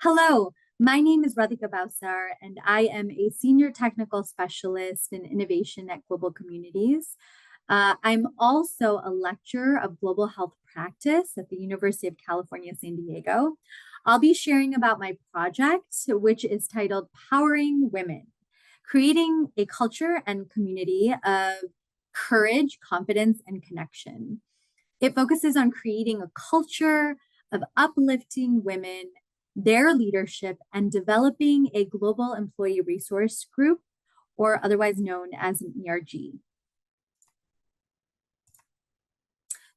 Hello, my name is Radhika Bhavsar, and I am a senior technical specialist in innovation at Global Communities. I'm also a lecturer of global health practice at the University of California, San Diego. I'll be sharing about my project, which is titled Powering Women, creating a culture and community of courage, confidence, and connection. It focuses on creating a culture of uplifting women, their leadership, and developing a global employee resource group, or otherwise known as an ERG.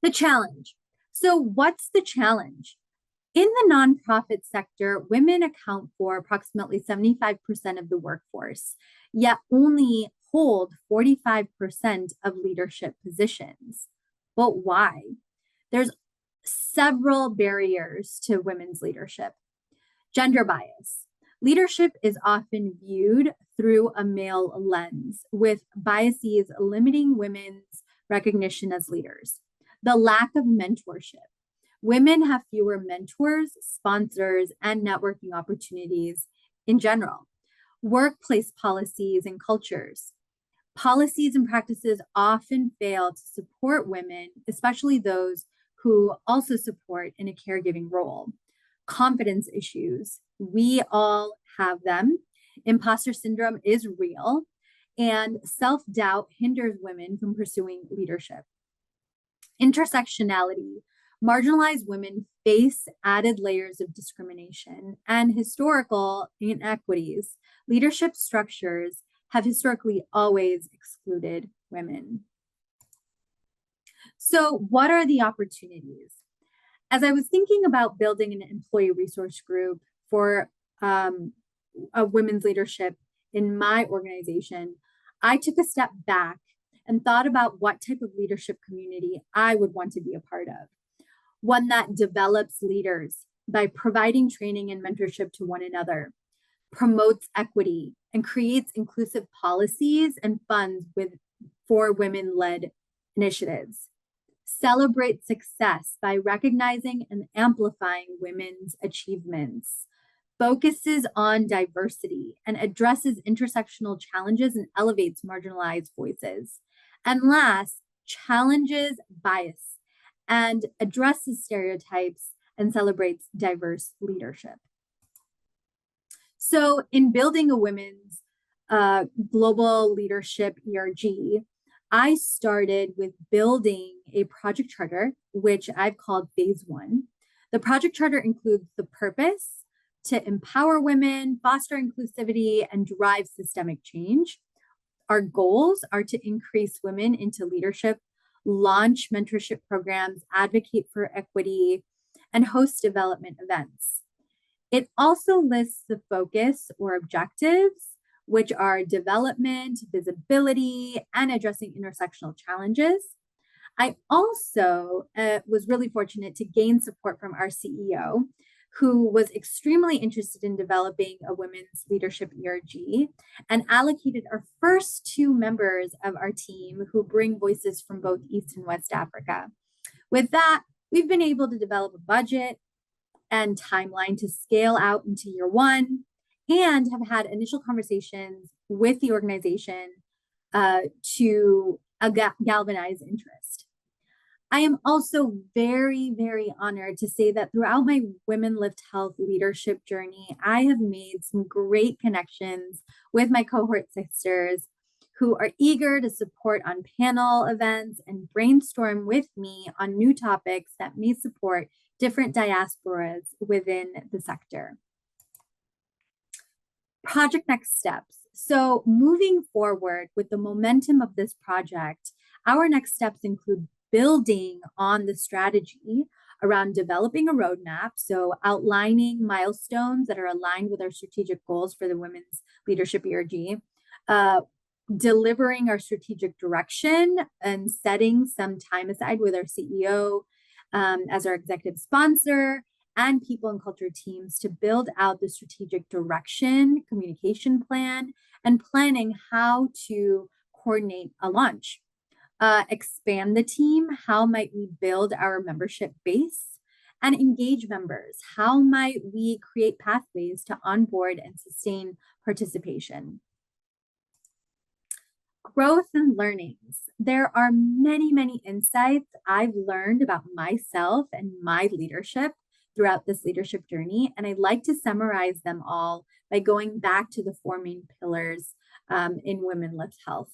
The challenge. So, what's the challenge? In the nonprofit sector, women account for approximately 75% of the workforce, yet only hold 45% of leadership positions. But why? There's several barriers to women's leadership. Gender bias. Leadership is often viewed through a male lens, with biases limiting women's recognition as leaders. The lack of mentorship. Women have fewer mentors, sponsors, and networking opportunities in general. Workplace policies and cultures. Policies and practices often fail to support women, especially those who also support in a caregiving role. Confidence issues, we all have them. Imposter syndrome is real, and self-doubt hinders women from pursuing leadership. Intersectionality, marginalized women face added layers of discrimination and historical inequities. Leadership structures have historically always excluded women. So, what are the opportunities? As I was thinking about building an employee resource group for a women's leadership in my organization, I took a step back and thought about what type of leadership community I would want to be a part of. One that develops leaders by providing training and mentorship to one another, promotes equity, and creates inclusive policies and funds for women-led initiatives. Celebrate success by recognizing and amplifying women's achievements, focuses on diversity and addresses intersectional challenges and elevates marginalized voices. And last, challenges bias and addresses stereotypes and celebrates diverse leadership. So in building a women's global leadership ERG, I started with building a project charter, which I've called phase one. The project charter includes the purpose to empower women, foster inclusivity, and drive systemic change. Our goals are to increase women into leadership, launch mentorship programs, advocate for equity, and host development events. It also lists the focus or objectives, which are development, visibility, and addressing intersectional challenges. I also was really fortunate to gain support from our CEO, who was extremely interested in developing a women's leadership ERG and allocated our first two members of our team who bring voices from both East and West Africa. With that, we've been able to develop a budget and timeline to scale out into year one, and have had initial conversations with the organization to galvanize interest. I am also very, very honored to say that throughout my WomenLift Health leadership journey, I have made some great connections with my cohort sisters who are eager to support on panel events and brainstorm with me on new topics that may support different diasporas within the sector. Project next steps. So moving forward with the momentum of this project, our next steps include building on the strategy around developing a roadmap, so outlining milestones that are aligned with our strategic goals for the Women's Leadership ERG, delivering our strategic direction and setting some time aside with our CEO as our executive sponsor, and people and culture teams to build out the strategic direction, communication plan, and planning how to coordinate a launch. Expand the team. How might we build our membership base? and engage members. How might we create pathways to onboard and sustain participation? Growth and learnings. There are many, many insights I've learned about myself and my leadership throughout this leadership journey. And I'd like to summarize them all by going back to the four main pillars in WomenLift Health.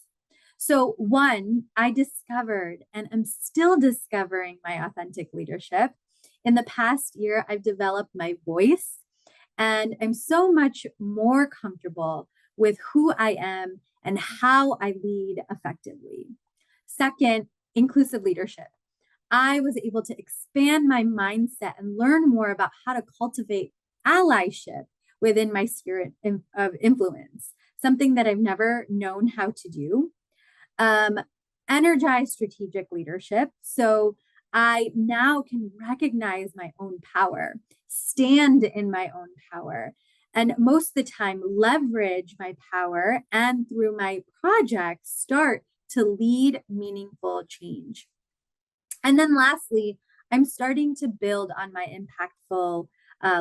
So, one, I discovered and am still discovering my authentic leadership. In the past year, I've developed my voice and I'm so much more comfortable with who I am and how I lead effectively. Second, inclusive leadership. I was able to expand my mindset and learn more about how to cultivate allyship within my sphere of influence, something that I've never known how to do. Um, Energize strategic leadership. So I now can recognize my own power, stand in my own power, and most of the time leverage my power and through my projects start to lead meaningful change. And then lastly, I'm starting to build on my impactful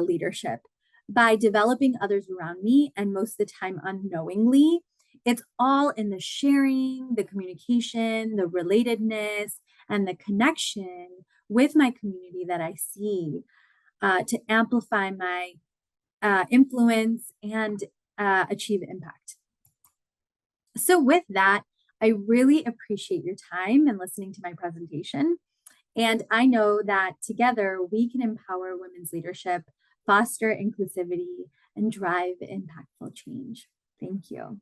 leadership by developing others around me, and most of the time unknowingly. It's all in the sharing, the communication, the relatedness, and the connection with my community that I see to amplify my influence and achieve impact. So, with that, I really appreciate your time and listening to my presentation. And I know that together we can empower women's leadership, foster inclusivity, and drive impactful change. Thank you.